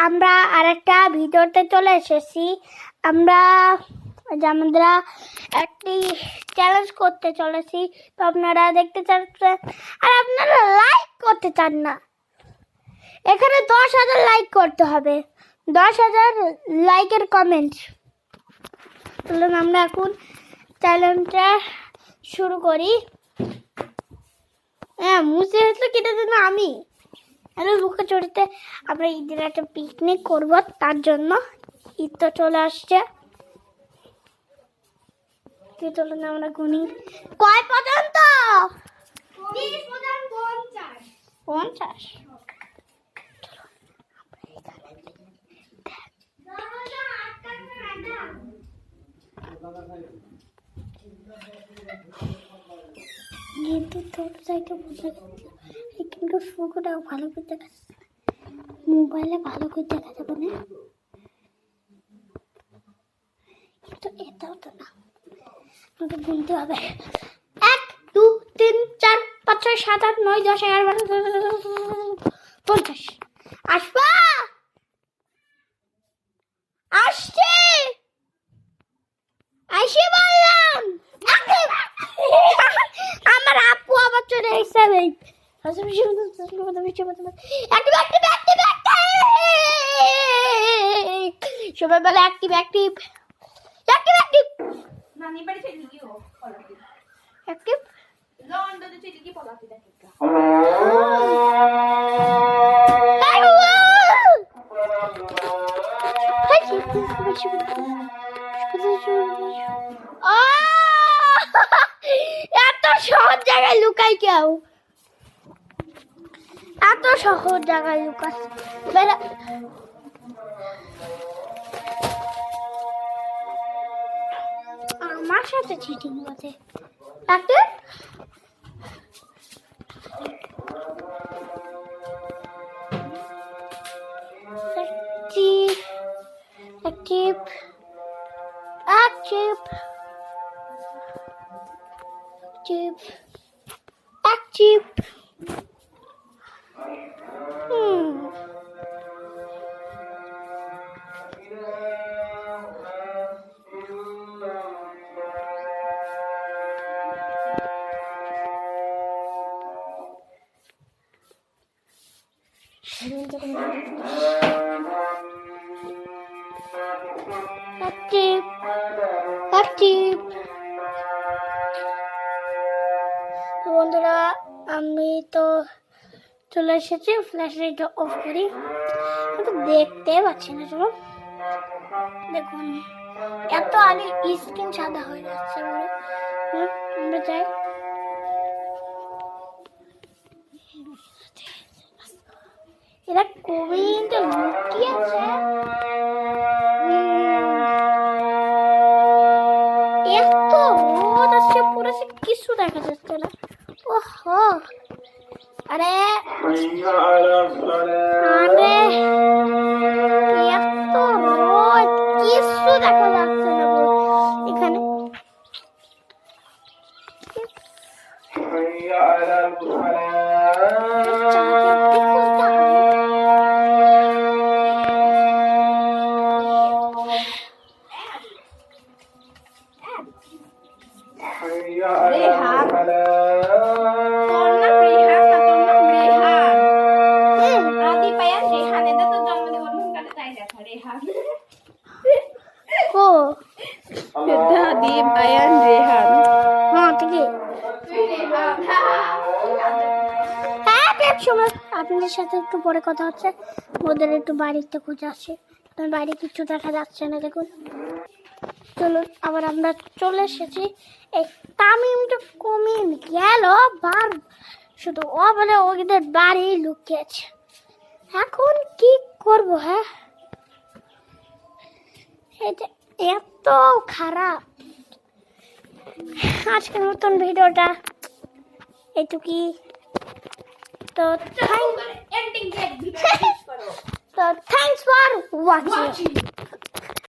আমরা আরেকটা ভিডিওতে চলে এসেছি। আমরা একটি চ্যালেঞ্জ করতে চলেছি, তো আপনারা দেখতে চাচ্ছেন আর আপনারা লাইক করতে চান না। এখানে 10,000 লাইক করতে হবে, 10,000 লাইকের কমেন্ট। চলুন আমরা এখন চ্যালেঞ্জটা শুরু করি। হ্যাঁ, মুছে হচ্ছে কেটে দিন আমি বুকে চড়িতে আমরা ঈদের একটা পিকনিক করব, তার জন্য ঈদ তো চলে আসছে। চলুন আমরা গুনি কয় পর্যন্ত। 50। কিন্তু তোর সাইডে বোঝা যাচ্ছে, কিন্তু ফুকুটাও ভালো করে দেখা যাচ্ছে, মোবাইলে ভালো করে দেখা যাবে না, কিন্তু এটাও তো না, আমাকে গুনতে হবে। 1 2 3 4 5 6 7 8 9 10 11 12 50। আসবা আসছে, আসি বললাম। আমার আপু আবার চলে এসেছে। সবাই বলে অ্যাক্টিভ অ্যাক্টিভ অ্যাক্টিভ নানি বাড়ি চলে গিয়েও পলাতি অ্যাক্টিভ লন্ডনে চলে গিয়ে পলাতি দেখে এত সহজ জায়গায় লুকাই কেউ, এত সহজ জায়গায় লুকাস। আমার সাথে চিটিং করতে ডাক্তার। Active. তো বন্ধুরা, আমি তো চলে এসেছি। ফ্ল্যাশ লাইটটা অফ করি, কিন্তু দেখতে পাচ্ছি না। চলো দেখুন, এত আগে স্ক্রিন সাদা হয়ে যাচ্ছে। আমরা যাই। এরা কবে লুকিয়ে আছে। এত রোদ আসছে, পড়েছে, কিছু দেখা যাচ্ছে না। ওহো, আরে আরে এত রোদ, কিছু দেখা যাচ্ছে না এখানে। আপনাদের সাথে একটু পরে কথা হচ্ছে। ওদের একটু বাড়িতে খুঁজে আসে, বাইরে কিছু দেখা যাচ্ছে না। দেখুন, চলুন আবার আমরা চলে এসেছি। এই তামিমটা কমে গেল বার, শুধু ও বলে ওদের বাড়ি লুকিয়েছে। এখন কি করব? হ্যাঁ, এটা এত খারাপ। আজকের মতন ভিডিওটা এইটুকুই। তো থ্যাংকস ফর ওয়াচিং।